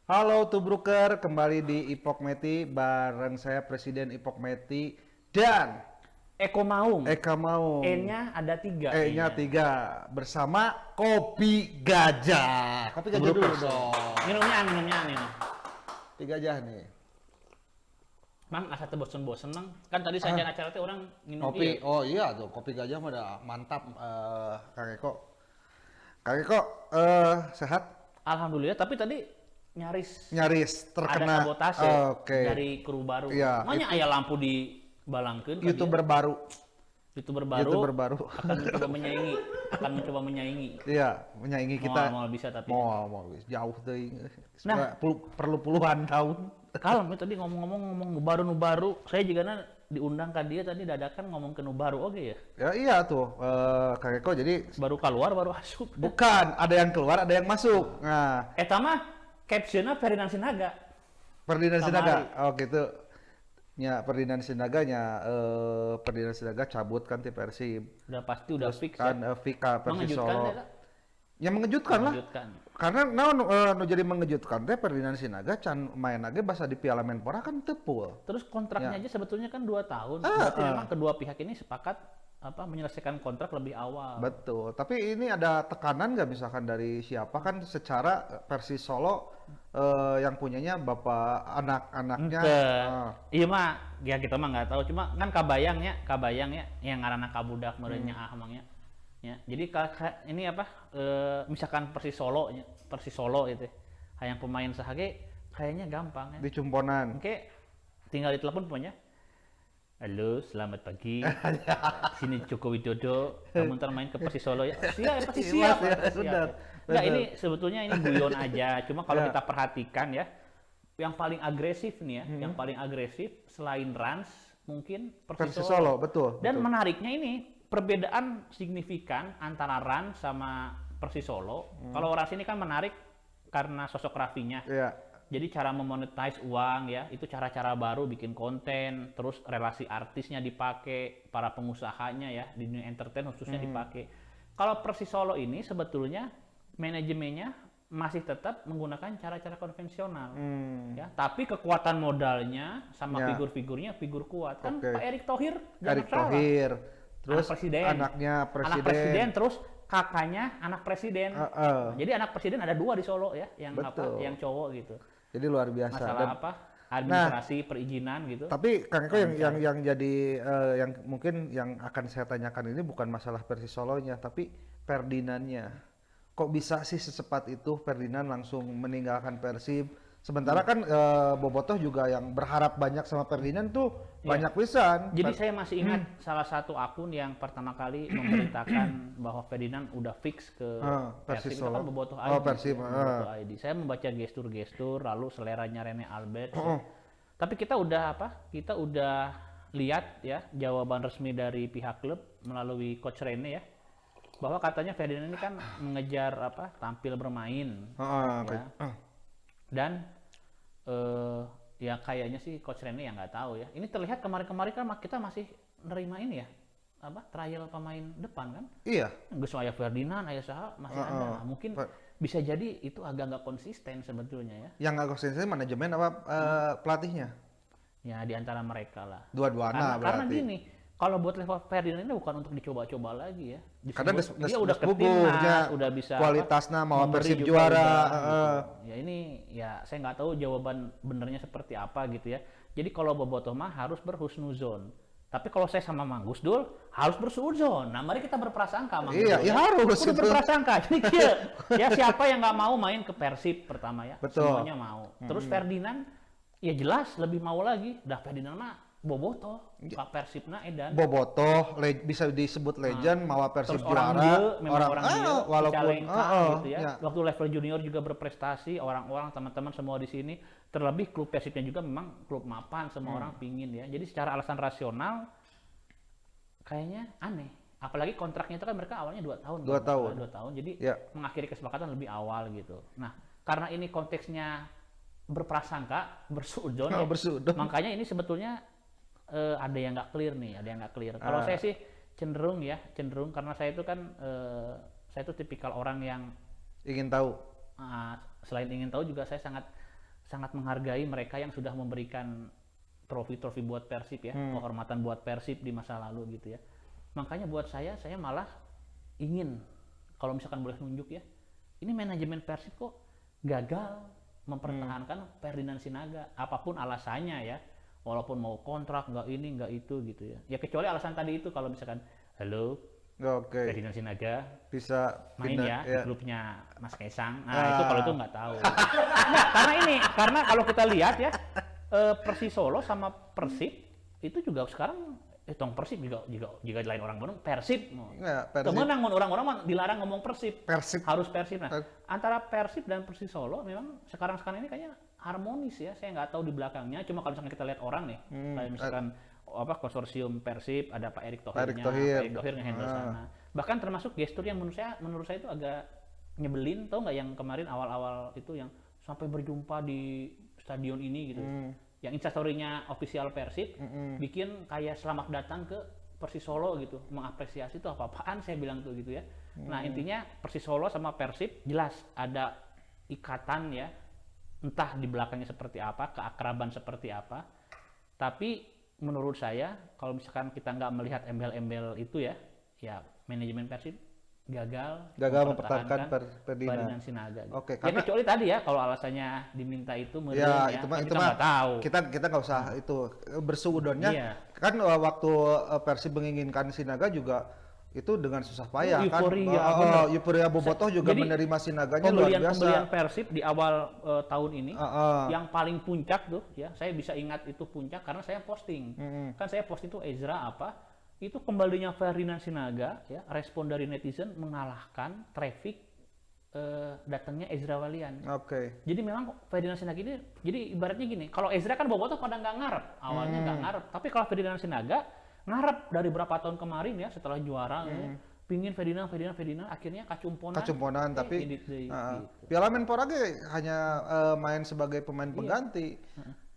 Halo Tubruker, kembali di Ipok Meti bareng saya Presiden Ipok Meti dan Eko Maung. Eka Maung. N-nya ada 3 E-nya kayaknya. 3 bersama Kopi Gajah. Kopi Gajah dulu Brewers. dong. Minumnya nih. Kopi Gajah nih. Mang asa teu bosen-bosen mang. Kan tadi sajian acara teh orang minum Kopi, ieu. oh iya tuh, Kopi Gajah mah udah mantap, Kang Eko. Kang Eko, sehat? Alhamdulillah, tapi tadi Nyaris terkena. ada sabotase Oke. dari kru baru. Iya, Makanya aya lampu di balangkeun kan YouTuber baru. YouTuber baru. YouTuber baru. akan mencoba menyaingi. Iya, menyaingi kita. Mau bisa tapi. Mau jauh deh. Nah. Perlu puluhan tahun. Kalem ya tadi ngomong nu baru. Saya juga diundang ka dia tadi dadakan ngomong ke nu baru oke ya. Ya iya tuh, Kang Eko jadi Baru keluar baru masuk. bukan ada yang keluar, ada yang masuk. Nah, Eta mah captionnya Ferdinand Sinaga. Ferdinand Kamari. Sinaga, oh gitu. Ya, Ferdinand Sinaganya, Ferdinand Sinaga cabut kan ti Persib. Udah pasti udah Terus fix kan ya. Vika Persis Mengejutkan Solo. ya, Kak? Ya mengejutkan lah. Mengejutkan. Karena nu jadi mengejutkan teh Ferdinand Sinaga can main lagi basa di Piala Menpora kan tepul. Terus kontraknya Ya. aja sebetulnya kan 2 tahun. Berarti memang kedua pihak ini sepakat menyelesaikan kontrak lebih awal. Betul, tapi ini ada tekanan nggak misalkan dari siapa kan secara Persis Solo yang punyanya bapak anak-anaknya. Iya mah, ya kita mah nggak tahu. Cuma kan kabayang ya, yang ngaranna kabudak merenya mangnya. Ya, jadi ini misalkan Persis Solo itu, hayang pemain sahage kayaknya gampang ya. Di Cumponan. Oke, tinggal ditelepon punya. Halo, selamat pagi. Sini Joko Widodo. Kamu ntar main ke Persis Solo ya? Siap, pasti siap. Ya, Pasti siap. benar. Enggak, ini sebetulnya ini guyon aja. Cuma kalau kita perhatikan ya, yang paling agresif nih ya, yang paling agresif selain Rans mungkin Persis Persis Solo, Solo. betul. Dan betul. menariknya ini perbedaan signifikan antara Rans sama Persis Solo. Kalau Rans ini kan menarik karena sosok Raffinya. Iya. Jadi cara memonetize uang ya, itu cara-cara baru bikin konten, terus relasi artisnya dipakai, para pengusahanya ya, di dunia entertain khususnya dipakai. Kalau Persis Solo ini sebetulnya manajemennya masih tetap menggunakan cara-cara konvensional. Ya, tapi kekuatan modalnya sama Ya. figur-figurnya figur kuat. Kan Oke. Pak Erick Thohir jangan Erick salah. Thohir, terus Anak presiden. anaknya presiden. Anak presiden, terus kakaknya anak presiden. Heeh. Jadi anak presiden ada 2 di Solo ya, yang Betul. yang cowok gitu. Jadi luar biasa. Masalah Dan- administrasi perizinan gitu. Tapi Kang Eko yang jadi yang mungkin yang akan saya tanyakan ini bukan masalah Persis Solonya, tapi Ferdinandnya. Kok bisa sih secepat itu Ferdinand langsung meninggalkan Persib? Sementara kan Bobotoh juga yang berharap banyak sama Ferdinand tuh banyak pisan. Jadi saya masih ingat salah satu akun yang pertama kali memberitakan bahwa Ferdinand udah fix ke Persis Persib. Itu kan Solo. Bobotoh Oh, ID. Persib, Bobotoh ID. Saya membaca gestur-gestur lalu seleranya Rene Albert. Tapi kita udah lihat ya jawaban resmi dari pihak klub melalui coach Rene ya. Bahwa katanya Ferdinand ini kan mengejar tampil bermain. Ya. Dan ya kayaknya sih coach Rene yang nggak tahu ya. Ini terlihat kemarin-kemarin kan kita masih nerima ini ya, trial pemain depan kan. Iya. Geus aya Ferdinand, aya saha masih ada. Nah, mungkin bisa jadi itu agak nggak konsisten sebetulnya ya. Yang nggak konsisten manajemen apa pelatihnya? Ya di antara mereka lah. Dua-duanya Karena berarti. gini, kalau buat level Ferdinand ini bukan untuk dicoba-coba lagi ya. Kadang Dia udah ke bubur, timnas, ya, udah bisa kualitasnya mau memberi Persib juga juara, udah, gitu. Ya ini ya saya nggak tahu jawaban benernya seperti apa gitu ya. Jadi kalau Bobotoh mah harus berhusnuzon. Tapi kalau saya sama Mang Gusdul harus bersuudzon. Nah, mari kita berprasangka Mang Iya, Gusdul, ya harus Kudu itu. berprasangka. Jadi ya siapa yang nggak mau main ke Persib pertama ya? Betul. Semuanya mau. Terus Ferdinand ya jelas lebih mau lagi. Dah Ferdinand mah Bobotoh, Pak Persibna edan. Bobotoh bisa disebut legend, mawa Persib Terus orang juara. dia, memang orang dia, walaupun Cicalengka gitu ya. ya. Waktu level junior juga berprestasi, orang-orang teman-teman semua di sini. Terlebih klub Persibnya juga memang klub mapan, semua orang pingin ya. Jadi secara alasan rasional kayaknya aneh. Apalagi kontraknya itu kan mereka awalnya 2 tahun. 2 tahun. 2 tahun. Jadi Ya. mengakhiri kesepakatan lebih awal gitu. Nah, karena ini konteksnya berprasangka, bersuudzon ya. Bersuudzon. Makanya ini sebetulnya ada yang nggak clear nih, ada yang nggak clear. Kalau saya sih cenderung karena saya itu kan saya itu tipikal orang yang Ingin tahu. selain ingin tahu juga saya sangat sangat menghargai mereka yang sudah memberikan trofi-trofi buat Persib ya, penghormatan buat Persib di masa lalu gitu ya. Makanya buat saya malah ingin kalau misalkan boleh nunjuk ya, ini manajemen Persib kok gagal mempertahankan Ferdinand Sinaga, apapun alasannya ya, walaupun mau kontrak nggak ini nggak itu gitu ya. Ya kecuali alasan tadi itu kalau misalkan, halo Oke. Ferdinand Sinaga Bisa main pindah, ya di klubnya Mas Kaisang. Nah Ah. itu kalau itu nggak tahu. Nah, karena kalau kita lihat ya Persis Solo sama Persib itu juga sekarang tong Persib juga lain orang Bandung Persib. Ya, Persib. Temenang orang-orang mah dilarang ngomong Persib. Persib. Harus Persib. Nah, antara Persib dan Persis Solo memang sekarang ini kayaknya harmonis ya. Saya nggak tahu di belakangnya. Cuma kalau misalkan kita lihat orang nih, kayak misalkan konsorsium Persib ada Pak Erick Thohirnya, Pak Erick Thohir ngehandle sana. Bahkan termasuk gestur yang menurut saya itu agak nyebelin. Tahu nggak yang kemarin awal-awal itu yang sampai berjumpa di stadion ini gitu. Yang instastory-nya official Persib bikin kayak selamat datang ke Persis Solo gitu, mengapresiasi itu apa-apaan saya bilang tuh gitu ya. Nah intinya Persis Solo sama Persib jelas ada ikatan ya, entah di belakangnya seperti apa, keakraban seperti apa. Tapi menurut saya kalau misalkan kita nggak melihat embel-embel itu ya manajemen Persib gagal mempertahankan Ferdinand Sinaga. Gitu. Oke, Ya kecuali tadi ya kalau alasannya diminta itu meriah ya, itu kita mah nggak tahu. kita nggak usah itu bersuudonnya. Iya. Kan waktu Persib menginginkan Sinaga juga itu dengan susah payah Euforia, kan. Euforia Bobotoh juga Jadi, menerima Sinaganya luar biasa. Pembelian Persib di awal tahun ini yang paling puncak tuh ya, saya bisa ingat itu puncak karena saya posting. Kan saya posting itu Ezra itu kembalinya Ferdinand Sinaga ya, respon dari netizen mengalahkan traffic datangnya Ezra Walian. Oke. Jadi memang Ferdinand Sinaga ini, jadi ibaratnya gini, kalau Ezra kan Bobotoh pada nggak ngarep, awalnya nggak ngarep, tapi kalau Ferdinand Sinaga ngarep dari berapa tahun kemarin ya setelah juara ya, pingin Ferdinand akhirnya kacumponan tapi gitu. Piala Menpora ge hanya main sebagai pemain pengganti.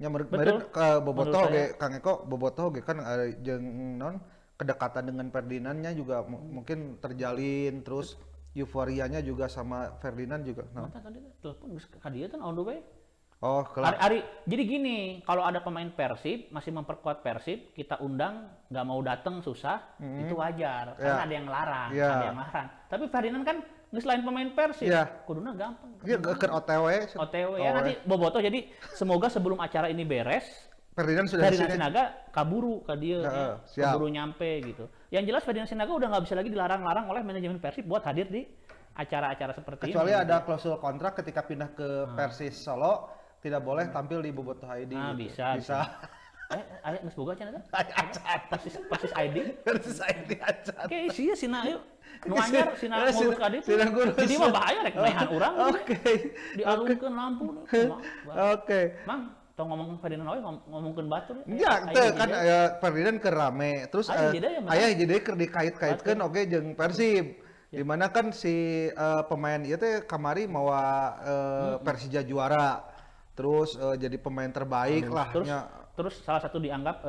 Nya Betul. ke Bobotoh Menurut ge Kang Eko Bobotoh ge kan jeung non kedekatan dengan Ferdinandnya juga mungkin terjalin, terus euforianya juga sama Ferdinand juga. Mata tadi telepon geus ka dieu kan on the way. Oh, kelar. Jadi gini, kalau ada pemain Persib masih memperkuat Persib, kita undang nggak mau datang susah, itu wajar karena ada yang larang, ada yang larang. Tapi Ferdinand kan selain pemain Persib, kuduna gampang. Iya, ke OTW. Ya nanti Bobotoh. Jadi semoga sebelum acara ini beres, Ferdinand Sinaga kaburu ke dia, kaburu nyampe gitu. Yang jelas Ferdinand Sinaga udah nggak bisa lagi dilarang-larang oleh manajemen Persib buat hadir di acara-acara seperti kecuali ini. Kecuali ada klausul kontrak ketika pindah ke Persis Solo tidak boleh tampil di Bobotoh ID. Nah, gitu. bisa. Aya geus boga cenah kan? Persis ID. Persis ID acan. Oke, sia Sina yuk. Nu anyar Sina ngurus ka ditu. Jadi mah bahaya rek maehan urang. Oke. Dialungkeun lampu. Oke. Mang, tong ngomong Ferdinand we ngomongkeun batur. Ya, teu kan Ferdinand keur rame. Terus aya jadi keur dikait-kaitkeun oke jeung Persib. Di mana kan si pemain ieu teh kamari mawa Persija juara. Terus jadi pemain terbaik lah. Terus salah satu dianggap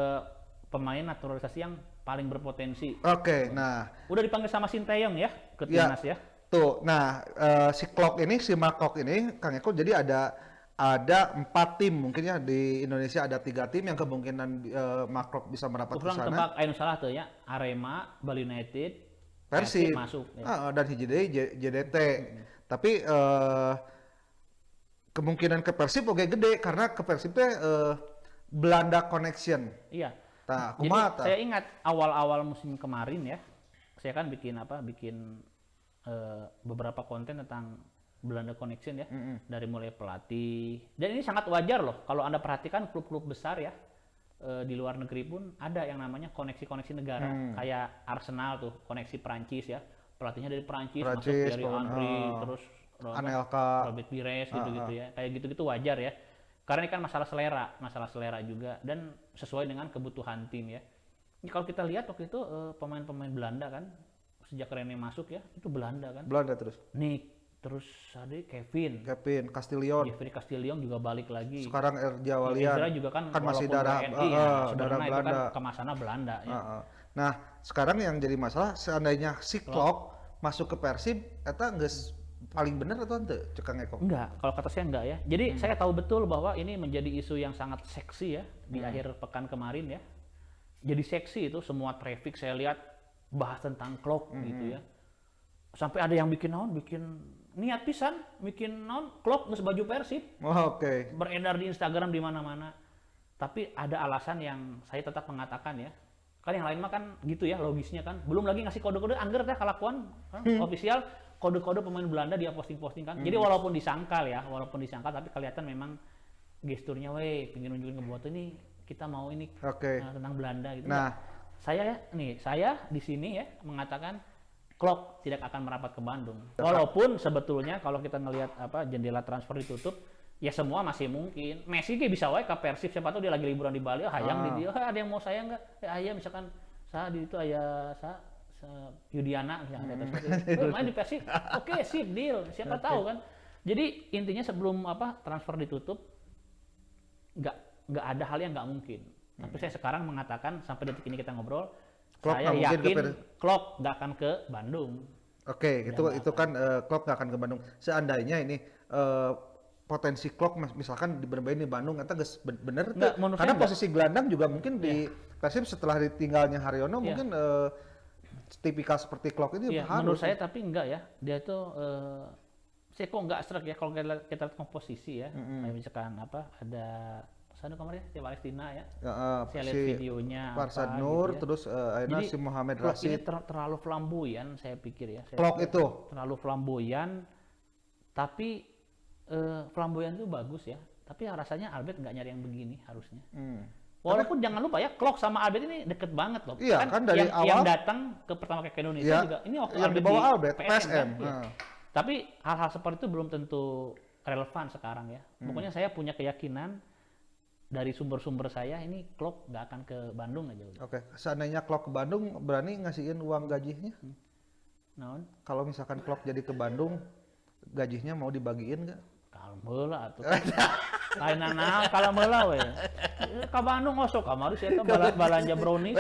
pemain naturalisasi yang paling berpotensi. Oke, nah. Udah dipanggil sama Sinteyong ya ke timnas ya. Tuh, nah si Makok ini, Kang Eko, jadi ada 4 tim mungkin ya di Indonesia ada 3 tim yang kemungkinan Makok bisa merapat ke sana. Tebak anu salah tuh ya, Arema, Bali United, Persib masuk. Ya. Dan hiji deui JDT. Tapi kemungkinan ke Persib oke gede karena ke Persib teh Belanda connection. Iya. Nah, jadi saya ingat awal-awal musim kemarin ya, saya kan bikin beberapa konten tentang Belanda connection ya, dari mulai pelatih. Dan ini sangat wajar loh kalau Anda perhatikan klub-klub besar ya di luar negeri pun ada yang namanya koneksi-koneksi negara, kayak Arsenal tuh koneksi Prancis ya, pelatihnya dari Prancis masuk dari Henry terus Anelka, Robert Pires gitu-gitu ya. Kayak gitu-gitu wajar ya. Karena ini kan masalah selera juga dan sesuai dengan kebutuhan tim ya. Ini kalau kita lihat waktu itu pemain-pemain Belanda kan sejak Rene masuk ya, itu Belanda kan. Belanda terus. Nick, terus ada Kevin Castillion juga balik lagi. Sekarang Erja Walian. Ezra juga kan masih darah Belanda. Itu kan kemasannya Belanda ya. Nah, sekarang yang jadi masalah seandainya si Klok masuk ke Persib eta geus paling benar atau ente Cekang Eko? Enggak, kalau kata saya enggak ya. Jadi saya tahu betul bahwa ini menjadi isu yang sangat seksi ya di akhir pekan kemarin ya. Jadi seksi itu semua traffic saya lihat bahas tentang clock gitu ya. Sampai ada yang bikin naon, bikin niat pisan, bikin naon clock geus baju Persib. Oh, oke. Beredar di Instagram di mana-mana. Tapi ada alasan yang saya tetap mengatakan ya. Kan yang lain mah kan gitu ya logisnya kan. Belum lagi ngasih kode-kode angger teh kalakuan kan, official kode-kode pemain Belanda dia posting-posting kan. Jadi walaupun disangkal tapi kelihatan memang gesturnya pengin nunjukin ke buat ini kita mau ini tentang Belanda gitu. Nah, saya di sini ya mengatakan Klok tidak akan merapat ke Bandung. Walaupun sebetulnya kalau kita ngelihat jendela transfer ditutup, ya semua masih mungkin. Messi bisa wae ke Persib, siapa tahu dia lagi liburan di Bali, hayang di dia, ada yang mau saya nggak? Aya misalkan saya di itu aya Yudiana yang ada main di Persib. Oke, sip deal. Siapa tahu kan. Jadi intinya sebelum transfer ditutup nggak ada hal yang nggak mungkin. Tapi saya sekarang mengatakan sampai detik ini kita ngobrol, saya yakin Klok nggak akan ke Bandung. Oke, itu kan Klok nggak akan ke Bandung. Seandainya ini potensi Klok misalkan bermain di Bandung, itu bener nggak, karena posisi gelandang juga mungkin di Persib setelah ditinggalnya Haryono mungkin tipikal seperti Klok ini harus. Menurut saya tapi enggak ya, dia itu saya kok nggak serak ya kalau kita lihat komposisi ya. Kayak misalkan ada sana kemarin si Palestina ya. Saya lihat videonya Farsad Nur gitu ya. terus akhirnya si Muhammad Rashid. Ini terlalu flamboyan saya pikir ya. Klok itu terlalu flamboyan, tapi flamboyan itu bagus ya. Tapi rasanya Albert nggak nyari yang begini harusnya. Walaupun jangan lupa ya, Klok sama Albert ini deket banget loh. Iya kan dari awal yang datang pertama ke Indonesia juga ini waktu yang dibawa Albert PSM. Kan? Tapi hal-hal seperti itu belum tentu relevan sekarang ya. Pokoknya saya punya keyakinan dari sumber-sumber saya ini Klok nggak akan ke Bandung aja. Oke, seandainya Klok ke Bandung berani ngasihin uang gajinya? Naon? Kalau misalkan Klok jadi ke Bandung, gajinya mau dibagiin nggak? Kalau meula atuh. Lain naon kalau meula we. Ka Bandung ngosok kamari saya balanja brownies.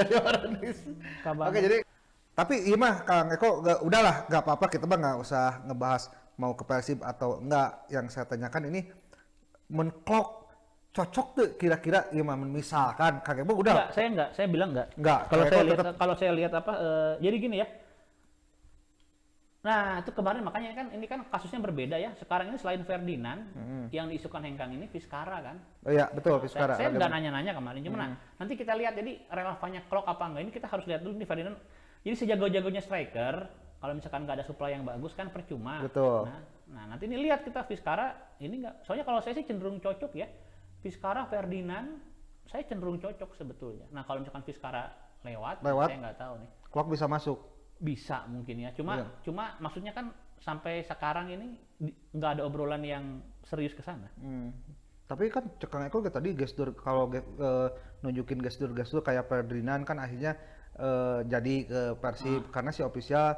Oke, jadi tapi iya mah Kang Eko udahlah nggak apa-apa, kita mah nggak usah ngebahas mau ke Persib atau enggak. Yang saya tanyakan ini Klok cocok tuh kira-kira gimana misalkan Kang Eko udah saya bilang enggak. Kalau saya lihat jadi gini ya. Nah, itu kemarin makanya kan ini kan kasusnya berbeda ya. Sekarang ini selain Ferdinand yang diisukan Hengkang ini Vizcara kan. Oh iya, betul Vizcara. Saya udah nanya-nanya kemarin cuma nanti kita lihat jadi relevannya Klok apa enggak. Ini kita harus lihat dulu nih Ferdinand. Jadi sejago-jagonya striker, kalau misalkan nggak ada supply yang bagus kan percuma. Betul. Nah, nanti ini lihat kita Vizcara ini enggak. Soalnya kalau saya sih cenderung cocok ya. Vizcara, Ferdinand, saya cenderung cocok sebetulnya. Nah kalau misalkan Vizcara lewat, saya nggak tahu nih. Klok bisa masuk? Bisa mungkin ya. Cuma maksudnya kan sampai sekarang ini nggak ada obrolan yang serius ke sana. Tapi kan Kang Eko tadi gestur kalau nunjukin gestur-gestur kayak Ferdinand kan akhirnya jadi ke Persib karena si official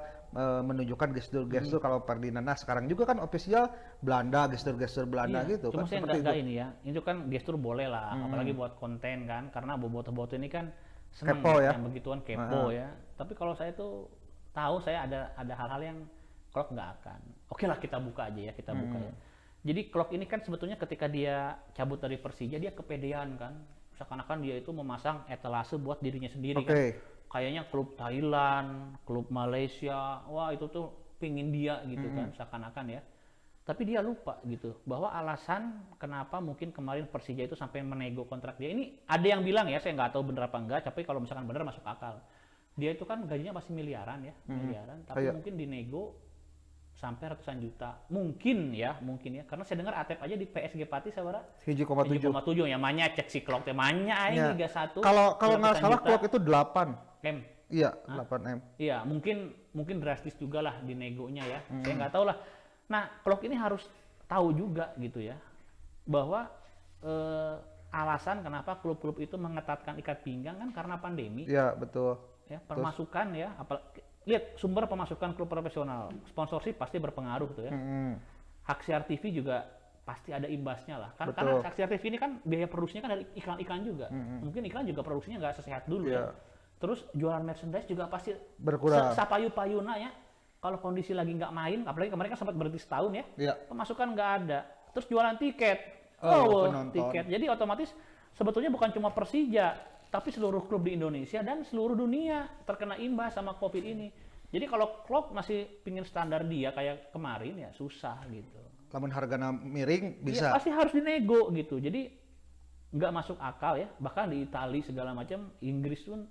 menunjukkan gestur-gestur kalau Ferdinand. Nah sekarang juga kan official Belanda, gestur-gestur Belanda gitu. Cuma kan saya nggak ini ya, itu kan gestur boleh lah, apalagi buat konten kan, karena boboto-boto ini kan seneng kepo ya, yang begituan kepo ya. Tapi kalau saya tuh tahu saya ada hal-hal yang Klok nggak akan. Oke lah kita buka aja ya, kita buka ya. Jadi Klok ini kan sebetulnya ketika dia cabut dari Persija dia kepedean kan, seakan-akan dia itu memasang etalase buat dirinya sendiri kan. Kayaknya klub Thailand, klub Malaysia, wah itu tuh pingin dia gitu kan, seakan-akan ya. Tapi dia lupa gitu, bahwa alasan kenapa mungkin kemarin Persija itu sampai menego kontrak dia. Ini ada yang bilang ya, saya nggak tahu bener apa enggak, tapi kalau misalkan bener masuk akal. Dia itu kan gajinya masih miliaran ya, miliaran, tapi mungkin dinego sampai ratusan juta. Mungkin ya, karena saya dengar Atep aja di PSG Pati sabara 7,7 ya, manya cek si Klok teh manya ini 31. Kalau nggak salah Klok itu 8 M. Iya, 8 M. Iya, mungkin drastis juga lah di negonya ya. Saya nggak tahu lah. Nah, Klok ini harus tahu juga gitu ya, bahwa alasan kenapa klub-klub itu mengetatkan ikat pinggang kan karena pandemi. Iya, betul. Ya, pemasukan ya, lihat sumber pemasukan klub profesional, sponsorship pasti berpengaruh tuh ya. Hak siar TV juga pasti ada imbasnya lah. Karena hak siar TV ini kan biaya produksinya kan dari iklan-iklan juga. Mungkin iklan juga produksinya nggak sesehat dulu ya. Terus jualan merchandise juga pasti berkurang. Sapayu-payuna ya. kalau kondisi lagi nggak main, apalagi kemarin kan sempat berhenti setahun ya, Iya. pemasukan nggak ada. Terus jualan tiket, Penonton. tiket. Jadi otomatis sebetulnya bukan cuma Persija, tapi seluruh klub di Indonesia dan seluruh dunia terkena imbas sama COVID ini. Jadi kalau klub masih pingin standar dia kayak kemarin ya susah gitu. Lamun hargana miring Iya, bisa. pasti harus dinego gitu. Jadi nggak masuk akal ya. Bahkan di Italia segala macam, Inggris pun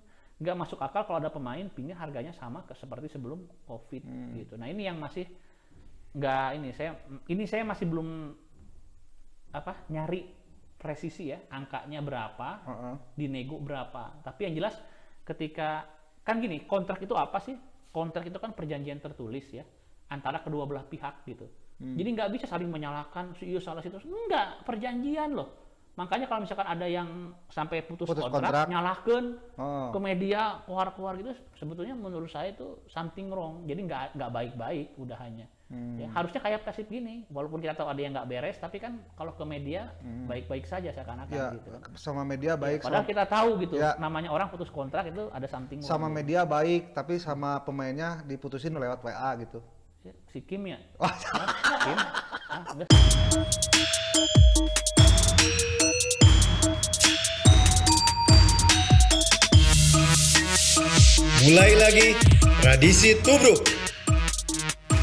nggak masuk akal kalau ada pemain pingin harganya sama seperti sebelum COVID gitu. Nah ini yang masih nggak ini saya masih belum nyari presisi ya angkanya berapa, dinego berapa. Tapi yang jelas ketika kan gini, kontrak itu apa sih? Kontrak itu kan perjanjian tertulis ya antara kedua belah pihak gitu. Jadi nggak bisa saling menyalahkan si salah situ. Enggak, perjanjian loh. Makanya kalau misalkan ada yang sampai putus kontrak, nyalahkan ke media, keluar-keluar gitu, sebetulnya menurut saya itu something wrong. Jadi nggak baik-baik udahannya. Ya, harusnya kayak Persib gini, walaupun kita tahu ada yang nggak beres, tapi kan kalau ke media baik-baik saja seakan-akan Ya, gitu. sama media baik. Padahal kita tahu gitu, namanya orang putus kontrak itu ada something wrong. Sama media baik, tapi sama pemainnya diputusin lewat WA gitu. Si Kim ya? Wah, Kim? Enggak. Mulai lagi tradisi tubruk.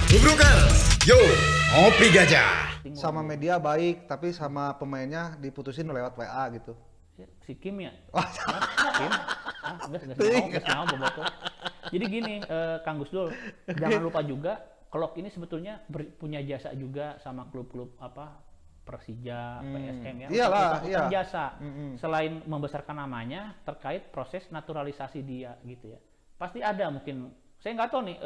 Tubrukers, yo, ngopi gajah. sama media baik, tapi sama pemainnya diputusin lewat WA gitu. Si Kim ya? Wah, Kim? Nggak mau bobotoh. Jadi gini, Kang Gusdul, jangan lupa juga klub ini sebetulnya punya jasa juga sama klub-klub Persija, PSM ya. Iyalah, Utang jasa. Selain membesarkan namanya, terkait proses naturalisasi dia gitu ya. Pasti ada mungkin. Saya nggak tahu nih,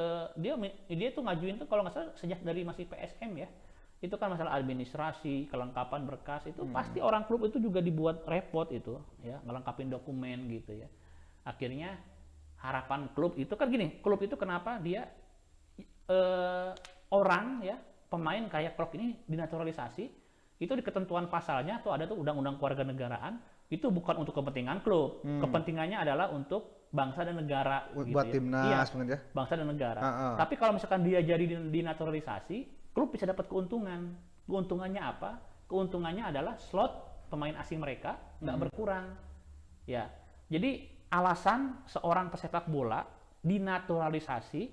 dia tuh ngajuin tuh kalau nggak salah sejak dari masih PSM ya. Itu kan masalah administrasi, kelengkapan berkas itu pasti orang klub itu juga dibuat repot itu ya, ngelengkapin dokumen gitu ya. Akhirnya harapan klub itu kan gini, klub itu kenapa dia orang ya, pemain kayak klub ini dinaturalisasi, itu di ketentuan pasalnya tuh ada tuh undang-undang kewarganegaraan, itu bukan untuk kepentingan klub. Kepentingannya adalah untuk bangsa dan negara buat gitu timnas ya. mungkin ya. Bangsa dan negara. Tapi kalau misalkan dia jadi dinaturalisasi, klub bisa dapat keuntungan. Keuntungannya apa? Keuntungannya adalah slot pemain asing mereka nggak berkurang. Ya. Jadi alasan seorang pesepak bola dinaturalisasi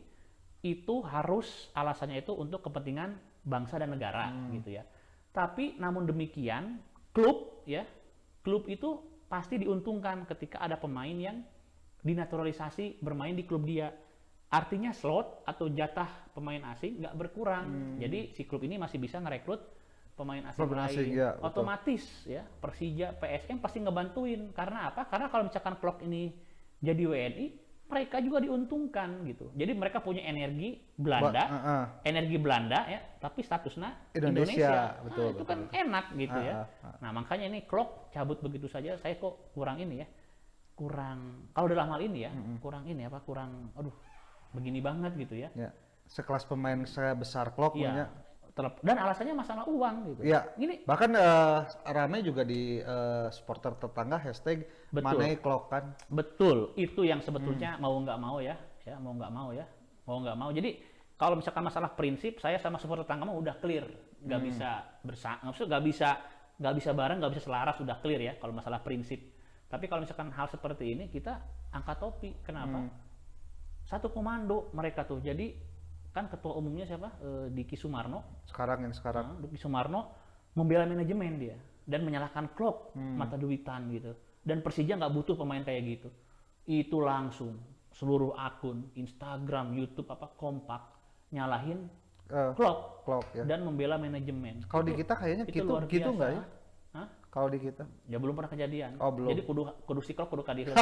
itu harus alasannya itu untuk kepentingan bangsa dan negara gitu ya. Tapi namun demikian klub itu pasti diuntungkan ketika ada pemain yang dinaturalisasi bermain di klub dia. Artinya slot atau jatah pemain asing nggak berkurang. Jadi si klub ini masih bisa ngerekrut pemain asing lain. Ya, otomatis ya Persija, PSM pasti ngebantuin. Karena apa? Karena kalau misalkan klub ini jadi WNI, mereka juga diuntungkan gitu. Jadi mereka punya energi Belanda ya, tapi statusnya Indonesia. Betul, itu kan enak gitu ya. Nah, makanya ini klub cabut begitu saja, saya kok kurang ini ya. Kalau dalam hal ini ya, kurang begini banget gitu ya. Ya. Sekelas pemain sebesar klub punya. Dan alasannya masalah uang gitu. Ya. Ini bahkan ramai juga di supporter tetangga hashtag Manei Klok kan. Betul, itu yang sebetulnya mau nggak mau ya, mau nggak mau. Jadi kalau misalkan masalah prinsip, saya sama supporter tetangga mah udah clear, nggak bisa bareng, nggak bisa selaras, udah clear ya kalau masalah prinsip. Tapi kalau misalkan hal seperti ini kita angkat topi, kenapa? Satu komando mereka tuh. Jadi kan ketua umumnya siapa? Diki Sumarno. Diki Sumarno membela manajemen dia dan menyalahkan klub mata duitan gitu. Dan Persija nggak butuh pemain kayak gitu. Itu langsung seluruh akun Instagram, YouTube kompak nyalahin klub ya. dan membela manajemen. Kalau di kita kayaknya gitu nggak ya? Kalau di kita? Ya belum pernah kejadian. Oh, belum. Jadi kudu si klub kudu kadir.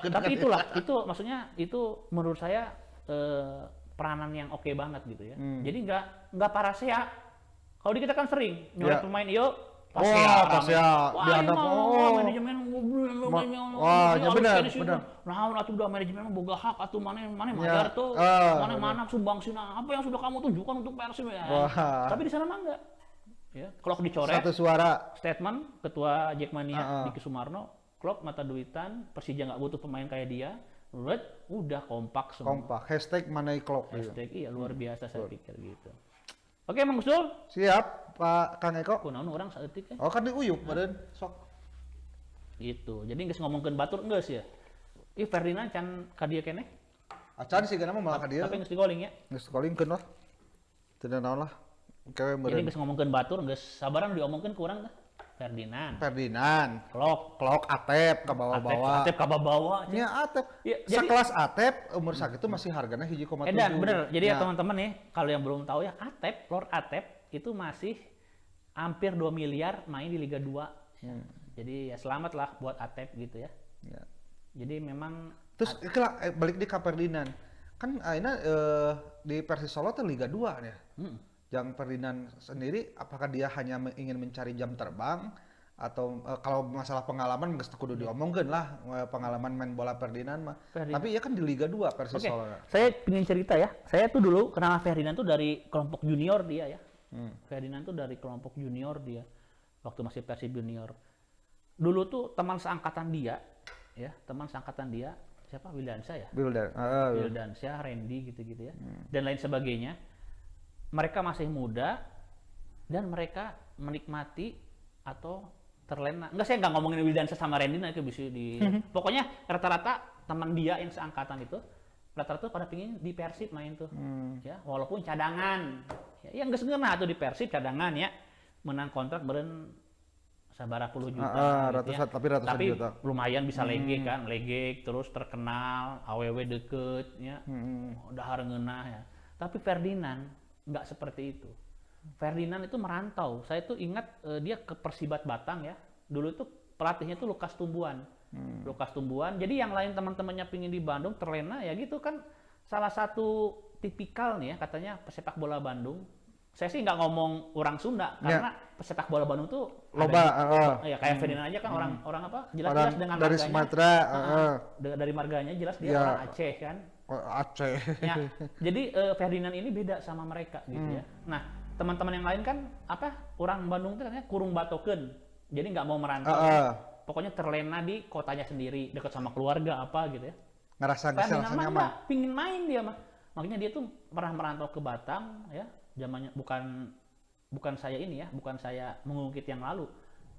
Tapi itu maksudnya itu menurut saya peranan yang oke banget gitu ya. Jadi nggak parasea. Kalau di kita kan sering nyoret pemain Pasea. Dianggap manajemen ya benar. Nah, atuh udah manajemen boga hak atuh mana majar tuh. Mana sumbangsina apa yang sudah kamu tunjukkan untuk Persib ya. Tapi di sana mah enggak. Ya, kalau dicoret satu suara statement ketua Jackmania Diki Sumarno, klub mata duitan, Persija nggak butuh pemain kayak dia, udah kompak semua. Kompak. Hashtag Manai Clock. Hashtag iya luar biasa saya pikir gitu. Oke Mang Gusdul, Siap, Pak Kang Eko. kunaon orang saeutik Oh kan diuyuk badan sok. gitu. Jadi geus ngomongkeun batur geus ya. Ih Ferdinand can ka dieu keneh. Acan sih kenapa malah ka dieu. Tapi geus digoling ya. Geus calling-keun lah. Teu naon lah. Kewe Jadi meureun. geus ngomongkeun batur geus sabarang diomongkeun ku urang teh. Ferdinand. Klok. Klok Atep ka bawa-bawa. Atep ka bawa. Nya Atep. Ya, jadi- Sekelas Atep umur sakitu masih harganya 1,7. Edan bener. Jadi ya Nya, teman-teman nih, kalau yang belum tahu ya Atep, Lord Atep itu masih hampir 2 miliar main di Liga 2. Ya. Jadi ya selamat lah buat Atep gitu ya. ya. Jadi memang Terus itulah, balik di ka Ferdinand. Kan ayeuna di Persis Solo tuh Liga 2 ya. Yang Ferdinand sendiri apakah dia hanya ingin mencari jam terbang atau kalau masalah pengalaman geus kudu diomongkeun lah pengalaman main bola Ferdinand mah. Tapi ya kan di Liga 2 Persis Oke, Solo. saya ingin cerita ya. Saya tuh dulu kenal Ferdinand tuh dari kelompok junior dia ya. Ferdinand tuh dari kelompok junior dia. Waktu masih Persib junior. Dulu tuh teman seangkatan dia, ya teman seangkatan dia siapa Wildansyah ya. Wildansyah, Randy gitu-gitu ya. Dan lain sebagainya. Mereka masih muda dan mereka menikmati atau terlena. Enggak, saya nggak ngomongin Wildansyah sama Randy nanti bisa di. Pokoknya rata-rata teman dia yang seangkatan itu rata-rata pada pingin di Persib main tuh. Ya, walaupun cadangan. Ya, yang geus ngeunah tuh di Persib cadangan ya. Menang kontrak beren sabaraha puluh juta gitu ya. ratusan Tapi juta. lumayan bisa legek kan, legek terus terkenal, awewe deket ya. Dahar ngeunah ya. Tapi Ferdinand nggak seperti itu. Ferdinand itu merantau. Saya tuh ingat dia ke Persibat Batang ya. Dulu itu pelatihnya tuh Lukas Tumbuhan. Lukas Tumbuhan. Jadi yang lain teman-temannya pingin di Bandung terlena ya gitu kan. Salah satu tipikal nih ya katanya pesepak bola Bandung. Saya sih nggak ngomong orang Sunda karena pesepak bola Bandung tuh Loba, ya kayak Ferdinand aja kan orang apa jelas-jelas Orang dengan dari marganya. Sumatera, Dari marganya jelas dia Ya. orang Aceh kan. Aceh. Ya, jadi Ferdinand ini beda sama mereka gitu ya. Nah, teman-teman yang lain kan apa orang Bandung itu katanya kurung batokeun. Jadi nggak mau merantau. Pokoknya terlena di kotanya sendiri, dekat sama keluarga apa gitu ya. Ngerasa Ferdinand mah nyaman. enggak, pingin main dia mah. Makanya dia tuh pernah merantau ke Batam ya. Zamannya bukan saya ini ya, bukan saya mengungkit yang lalu.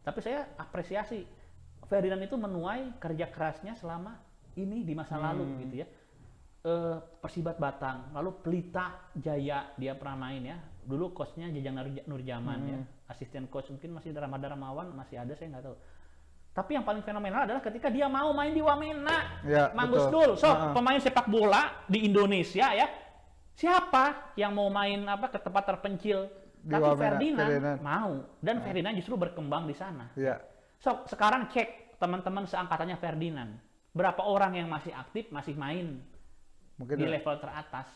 Tapi saya apresiasi Ferdinand itu menuai kerja kerasnya selama ini di masa lalu gitu ya. Persibat Batang, lalu Pelita Jaya dia pernah main ya. Dulu coachnya Jajang Nurjaman ya. Asisten coach mungkin masih Ramadan masih ada saya nggak tahu. Tapi yang paling fenomenal adalah ketika dia mau main di Wamena. Ya, Mang betul. Gusdul, pemain sepak bola di Indonesia ya. Siapa yang mau main apa ke tempat terpencil? Di Tapi Wamena, Ferdinand Ferdinand. mau dan Ferdinand justru berkembang di sana. Iya. So, sekarang cek teman-teman seangkatannya Ferdinand. Berapa orang yang masih aktif, masih main Mungkin di level teratas.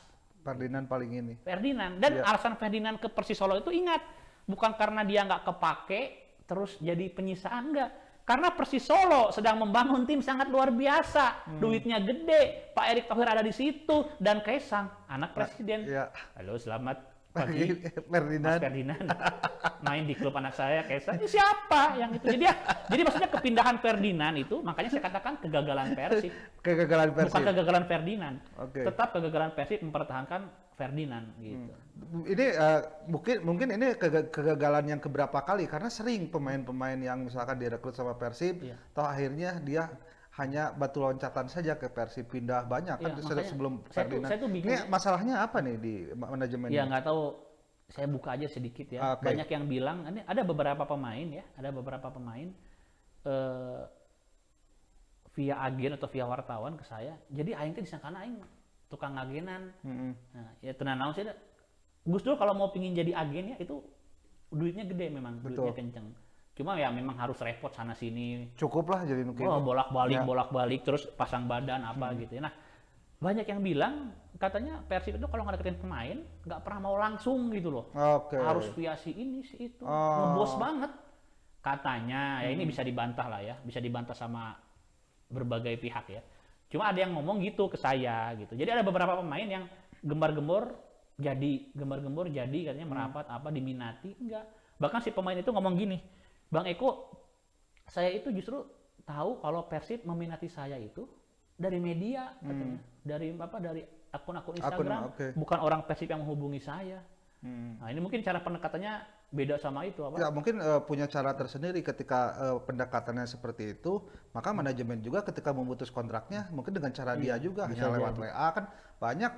Ferdinand paling ini. Ferdinand. Dan Iya. alasan Ferdinand ke Persis Solo itu ingat, bukan karena dia nggak kepake terus jadi penyisaan, enggak. Karena Persis Solo sedang membangun tim sangat luar biasa, duitnya gede, Pak Erick Thohir ada di situ, dan Kaisang, anak presiden. Iya. Halo, selamat pagi, Mas Ferdinand. Ferdinand. Main di klub anak saya, Kaisang. Ini siapa yang itu? Jadi maksudnya kepindahan Ferdinand itu, makanya saya katakan kegagalan Persib. Kegagalan Bukan Persib. kegagalan Ferdinand. Oke. Tetap kegagalan Persib mempertahankan Ferdinand gitu. Ini mungkin ini kegagalan yang keberapa kali karena sering pemain-pemain yang misalkan direkrut sama Persib, Iya. toh akhirnya dia hanya batu loncatan saja ke Persib, pindah banyak kan Iya, makanya sebelum saya tuh bingung. Ini masalahnya apa nih di manajemen? Ya nggak tahu, saya buka aja sedikit ya. Oke. Banyak yang bilang, ini ada beberapa pemain ya, ada beberapa pemain via agen atau via wartawan ke saya. Jadi aing teh disangkana aing tukang agenan. Nah, ya tenan naon sih. Gusdul kalau mau pingin jadi agen ya itu duitnya gede memang, Betul. duitnya kenceng. Cuma ya memang harus repot sana sini. Cukup lah jadi mungkin. Oh, Ya. bolak-balik terus pasang badan apa gitu ya. Nah, banyak yang bilang katanya Persib itu kalau ngedeketin pemain nggak pernah mau langsung gitu loh. Oke. Harus via si ini si itu. Oh. Ngebos banget. Katanya, ya ini bisa dibantah lah ya, bisa dibantah sama berbagai pihak ya. Cuma ada yang ngomong gitu ke saya gitu. Jadi ada beberapa pemain yang gembar-gembor jadi katanya merapat apa diminati, enggak. Bahkan si pemain itu ngomong gini, "Bang Eko, saya itu justru tahu kalau Persib meminati saya itu dari media katanya. Dari akun-akun Instagram, oke. bukan orang Persib yang menghubungi saya. Nah, ini mungkin cara pendekatannya beda sama itu apa? Ya mungkin punya cara tersendiri ketika pendekatannya seperti itu, maka manajemen juga ketika memutus kontraknya mungkin dengan cara dia juga bisa hanya lewat jadi. WA kan banyak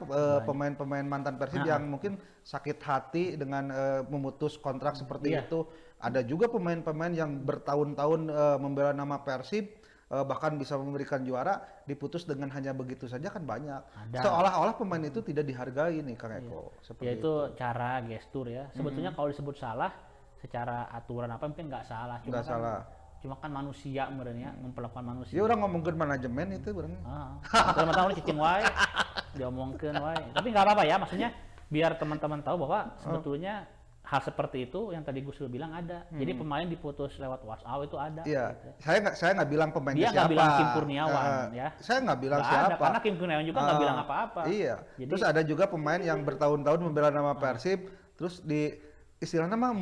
pemain-pemain mantan Persib yang mungkin sakit hati dengan memutus kontrak seperti Iya. itu. Ada juga pemain-pemain yang bertahun-tahun membela nama Persib bahkan bisa memberikan juara diputus dengan hanya begitu saja kan banyak. Ada. Seolah-olah pemain itu tidak dihargai nih Kang Eko. Seperti Yaitu cara gestur ya. Sebetulnya kalau disebut salah secara aturan apa mungkin nggak salah. Nggak salah. Cuma kan manusia sebenarnya memperlakukan manusia. Ya orang ngomongin manajemen itu berarti. Teman-teman cicing wae, diomongkeun wae. Tapi nggak apa-apa ya, maksudnya biar teman-teman tahu bahwa sebetulnya hal seperti itu yang tadi Gus bilang ada. Jadi pemain diputus lewat WhatsApp itu ada. Iya, gitu. saya nggak bilang pemainnya Dia siapa. nggak bilang Kim Kurniawan, ya. Saya nggak bilang Nggak ada, siapa. karena Kim Kurniawan juga nggak bilang apa-apa. Iya. Jadi- Terus ada juga pemain yang bertahun-tahun membela nama Persib, terus istilahnya mah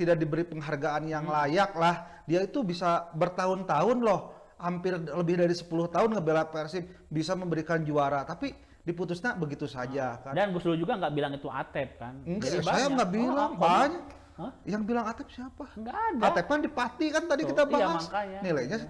tidak diberi penghargaan yang layak lah. Dia itu bisa bertahun-tahun loh, hampir lebih dari 10 tahun ngebela Persib, bisa memberikan juara, tapi diputusnya begitu saja kan. Dan Gus Dur juga nggak bilang itu Atep kan. Enggak, Jadi saya banyak. nggak bilang, apa? banyak. Hah? Yang bilang Atep siapa? Nggak ada. Atep kan di Pati kan tadi Tuh, kita iya, bahas. makanya. Nilainya 1,7.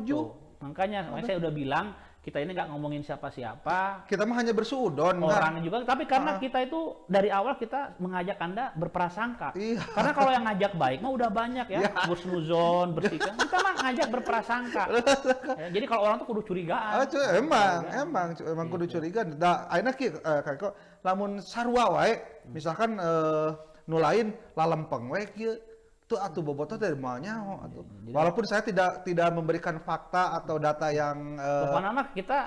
Tuh, makanya saya udah bilang kita ini nggak ngomongin siapa-siapa. Kita mah hanya bersudon kan. Orang juga, tapi karena kita itu dari awal kita mengajak Anda berprasangka. Iya. Karena kalau yang ngajak baik mah udah banyak ya, husnuzon, bersihkan. Kita mah ngajak berprasangka. Ya, jadi kalau orang tuh kudu curigaan. Emang kudu curiga. Da ayeuna kieu kayak kok lamun sarua wae, misalkan nu lain lalempeng wae kieu tuh atuh bobotnya dari mana nyaho atuh. Walaupun saya tidak memberikan fakta atau data yang Pokoknya mah kita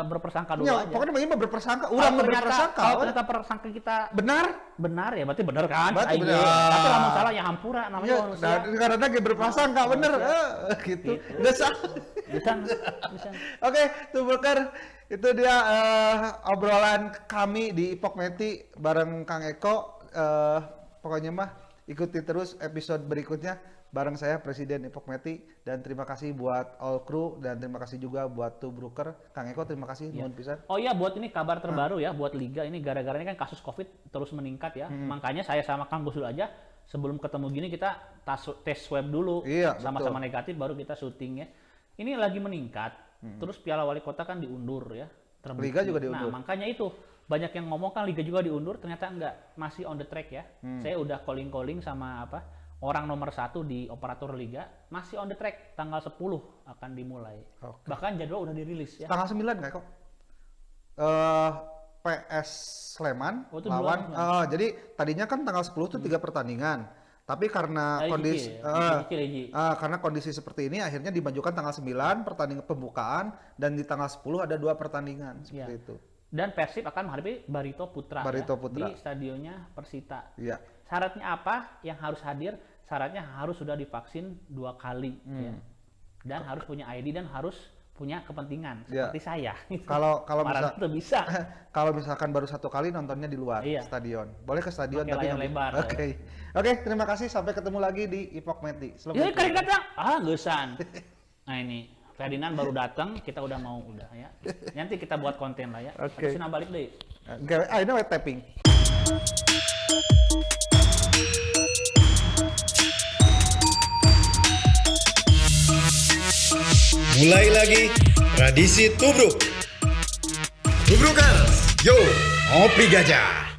berprasangka dulu ya, aja. pokoknya ini mah berprasangka, Kalau urang ternyata- berprasangka. Kalau we. ternyata persangka kita Benar? benar ya berarti benar kan? Berarti Ayo. benar. Tapi lamun salah ya hampura namanya Ya, manusia. karena ge berprasangka bener gitu. Geus ah. Bisa. Oke, tuh Bulker, itu dia obrolan kami di Ipok Meti bareng Kang Eko. Pokoknya mah ikuti terus episode berikutnya bareng saya Presiden Ipok Meti, dan terima kasih buat all crew dan terima kasih juga buat Tubruker. Kang Eko terima kasih nuhun pisan. Oh iya, buat ini kabar terbaru ya buat Liga ini, gara-gara ini kan kasus Covid terus meningkat ya. Makanya saya sama Kang Gusul aja sebelum ketemu gini kita tes swab dulu. Iya, Sama-sama negatif baru kita syuting ya. Ini lagi meningkat. Terus Piala Wali Kota kan diundur ya. Terbukti. Liga juga diundur. Nah, makanya itu banyak yang ngomong kan Liga juga diundur, ternyata enggak, masih on the track ya. Saya udah calling sama orang nomor 1 di operator Liga, masih on the track, tanggal 10 akan dimulai. Oke. Bahkan jadwal udah dirilis ya. Tanggal 9 nggak kok? PS Sleman Oh, itu lawan duluan. jadi tadinya kan tanggal 10 itu 3 pertandingan. Tapi karena kondisi karena kondisi seperti ini akhirnya dimajukan tanggal 9 pertandingan pembukaan, dan di tanggal 10 ada 2 pertandingan seperti itu. Dan Persib akan menghadapi Barito Putra, Barito Putra. di stadionnya Persita. Iya. Syaratnya apa yang harus hadir? Syaratnya harus sudah divaksin 2 kali ya. Dan harus punya ID dan harus punya kepentingan Iya. seperti saya. Kalau Marah tuh bisa. kalau misalkan baru 1 kali nontonnya di luar Iya. stadion. Boleh ke stadion Pakai layar nggak- lebar. Oke, terima kasih, sampai ketemu lagi di Ipok Meti. Ya karek datang. Geusan. Nah ini Ferdinand baru datang, kita udah ya. Nanti kita buat konten lah ya. Oke. Terus balik deh. Ini web tapping. Mulai lagi tradisi tubruk. Tubrukers, yo, ngopi gajah.